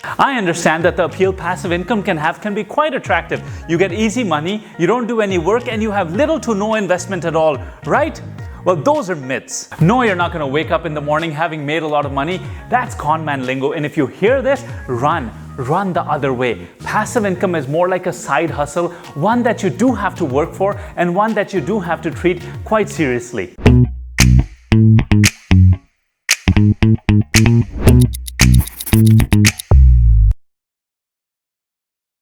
I understand that the appeal passive income can be quite attractive. You get easy money, you don't do any work, and you have little to no investment at all, right? Well, those are myths. No, you're not going to wake up in the morning having made a lot of money. That's con man lingo, and if you hear this, run the other way. Passive income is more like a side hustle, one that you do have to work for and one that you do have to treat quite seriously.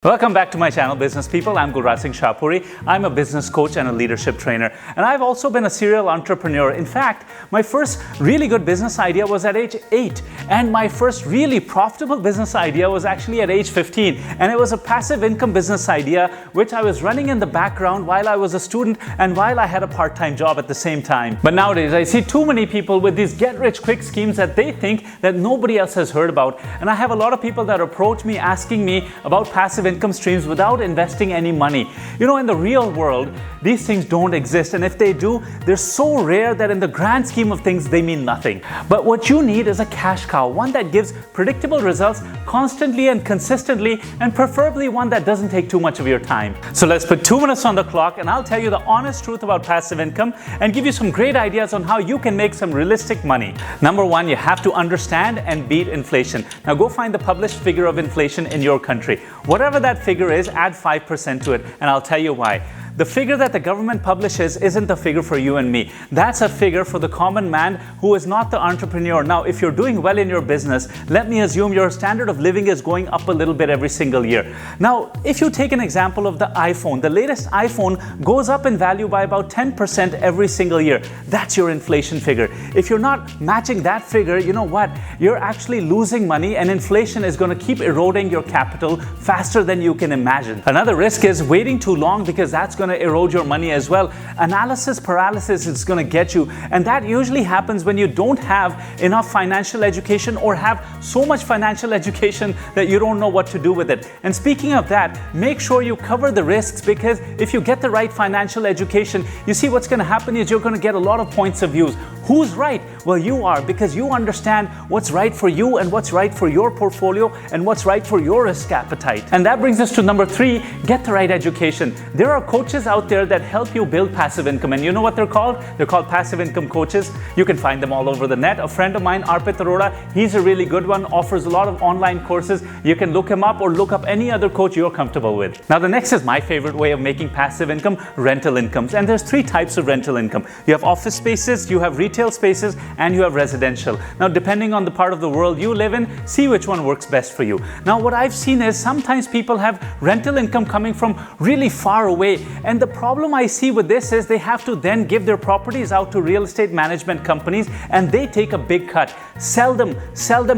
Welcome back to my channel, business people. I'm Gulraj Shahpuri. I'm a business coach and a leadership trainer. And I've also been a serial entrepreneur. In fact, my first really good business idea was at age 8. And my first really profitable business idea was actually at age 15. And it was a passive income business idea, which I was running in the background while I was a student and while I had a part-time job at the same time. But nowadays, I see too many people with these get-rich-quick schemes that they think that nobody else has heard about. And I have a lot of people that approach me asking me about passive income streams without investing any money. You know, in the real world, these things don't exist, and if they do, they're so rare that in the grand scheme of things, they mean nothing. But what you need is a cash cow, one that gives predictable results constantly and consistently, and preferably one that doesn't take too much of your time. So let's put 2 minutes on the clock, and I'll tell you the honest truth about passive income and give you some great ideas on how you can make some realistic money. Number one, you have to understand and beat inflation. Now go find the published figure of inflation in your country. Whatever that figure is, add 5% to it, and I'll tell you why. The figure that the government publishes isn't the figure for you and me. That's a figure for the common man who is not the entrepreneur. Now, if you're doing well in your business, let me assume your standard of living is going up a little bit every single year. Now, if you take an example of the iPhone, the latest iPhone goes up in value by about 10% every single year. That's your inflation figure. If you're not matching that figure, you know what? You're actually losing money, and inflation is going to keep eroding your capital faster than you can imagine. Another risk is waiting too long, because that's going to erode your money as well. Analysis paralysis is going to get you, and that usually happens when you don't have enough financial education or have so much financial education that you don't know what to do with it. And speaking of that, make sure you cover the risks, because if you get the right financial education, you see what's going to happen is you're going to get a lot of points of views. Who's right? Well, you are, because you understand what's right for you and what's right for your portfolio and what's right for your risk appetite. And that brings us to number 3, get the right education. There are coaches out there that help you build passive income, and you know what they're called? They're called passive income coaches. You can find them all over the net. A friend of mine, Arpit Arora, he's a really good one, offers a lot of online courses. You can look him up or look up any other coach you're comfortable with. Now, the next is my favorite way of making passive income, rental incomes. And there's 3 types of rental income. You have office spaces, you have retail spaces, and you have residential. Now, depending on the part of the world you live in, see which one works best for you. Now, what I've seen is sometimes people have rental income coming from really far away, and the problem I see with this is they have to then give their properties out to real estate management companies, and they take a big cut. Seldom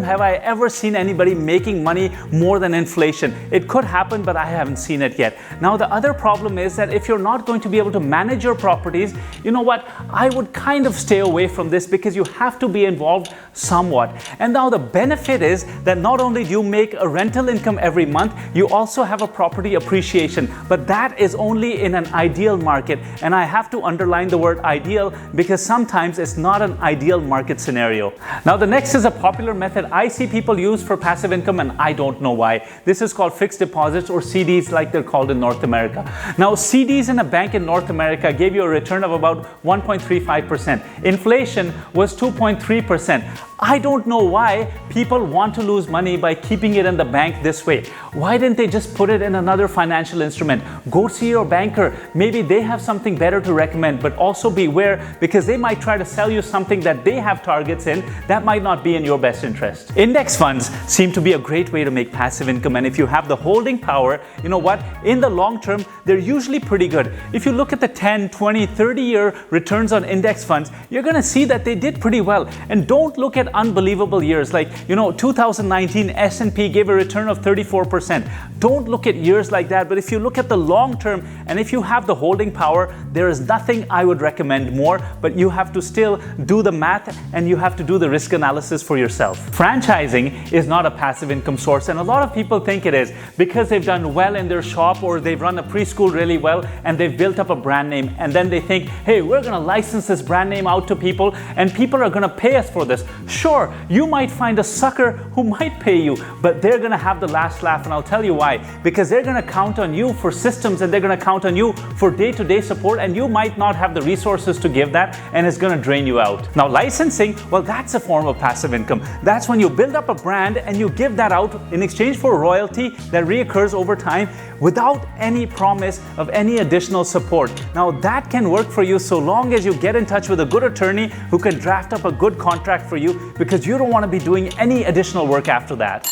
have I ever seen anybody making money more than inflation. It could happen, but I haven't seen it yet. Now, the other problem is that if you're not going to be able to manage your properties, you know what? I would kind of stay away from this, because you have to be involved somewhat. And now the benefit is that not only do you make a rental income every month, you also have a property appreciation. But that is only in an ideal market. And I have to underline the word ideal, because sometimes it's not an ideal market scenario. Now, the next is a popular method I see people use for passive income, and I don't know why. This is called fixed deposits, or CDs like they're called in North America. Now, CDs in a bank in North America gave you a return of about 1.35%. Inflation was 2.3%. I don't know why people want to lose money by keeping it in the bank this way. Why didn't they just put it in another financial instrument? Go see your banker. Maybe they have something better to recommend, but also beware, because they might try to sell you something that they have targets in that might not be in your best interest. Index funds seem to be a great way to make passive income, and if you have the holding power, you know what? In the long term, they're usually pretty good. If you look at the 10, 20, 30-year returns on index funds, you're going to see that they did pretty well. And don't look at unbelievable years like, 2019 S&P gave a return of 34%. Don't look at years like that, but if you look at the long term, and if you have the holding power, there is nothing I would recommend more, but you have to still do the math and you have to do the risk analysis for yourself. Franchising is not a passive income source, and a lot of people think it is because they've done well in their shop, or they've run a preschool really well and they've built up a brand name, and then they think, hey, we're going to license this brand name out to people and people are going to pay us for this. Sure, you might find a sucker who might pay you, but they're going to have the last laugh, and I'll tell you why. Because they're going to count on you for systems, and they're going to count on you for day-to-day support, and you might not have the resources to give that, and it's going to drain you out. Now, licensing, well, that's a form of passive income. That's when you build up a brand and you give that out in exchange for a royalty that reoccurs over time without any promise of any additional support. Now, that can work for you so long as you get in touch with a good attorney who can draft up a good contract for you, because you don't want to be doing any additional work after that.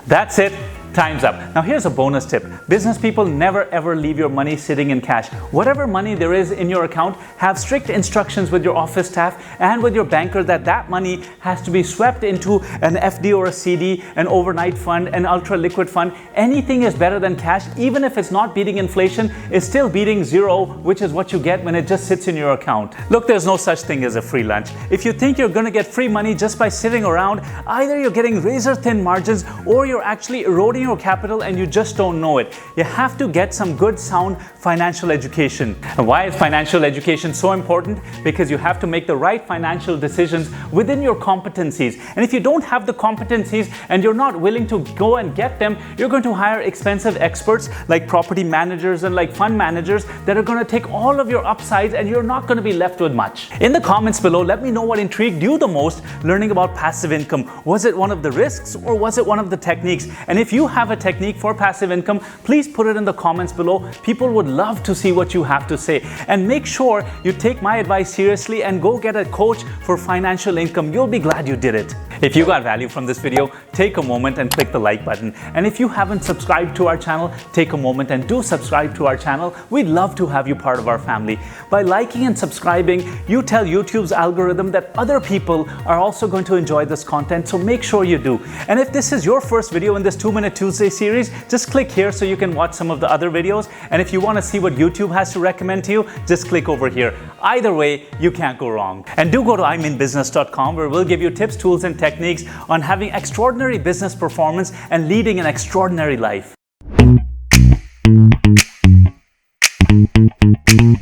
That's it. Time's up. Now here's a bonus tip. Business people, never ever leave your money sitting in cash. Whatever money there is in your account, have strict instructions with your office staff and with your banker that that money has to be swept into an FD or a CD, an overnight fund, an ultra liquid fund. Anything is better than cash. Even if it's not beating inflation, it's still beating zero, which is what you get when it just sits in your account. Look, there's no such thing as a free lunch. If you think you're going to get free money just by sitting around, either you're getting razor thin margins or you're actually eroding your capital and you just don't know it. You have to get some good, sound financial education. And why is financial education so important? Because you have to make the right financial decisions within your competencies. And if you don't have the competencies and you're not willing to go and get them, you're going to hire expensive experts like property managers and like fund managers that are going to take all of your upsides, and you're not going to be left with much. In the comments below, let me know what intrigued you the most learning about passive income. Was it one of the risks or was it one of the techniques? And if you have a technique for passive income, please put it in the comments below. People would love to see what you have to say. And make sure you take my advice seriously and go get a coach for financial income. You'll be glad you did it. If you got value from this video, take a moment and click the like button. And if you haven't subscribed to our channel, take a moment and do subscribe to our channel. We'd love to have you part of our family. By liking and subscribing, you tell YouTube's algorithm that other people are also going to enjoy this content, so make sure you do. And if this is your first video in this 2-Minute Tuesday series, just click here so you can watch some of the other videos. And if you want to see what YouTube has to recommend to you, just click over here. Either way, you can't go wrong. And do go to iminbusiness.com, where we'll give you tips, tools, and techniques on having extraordinary business performance and leading an extraordinary life.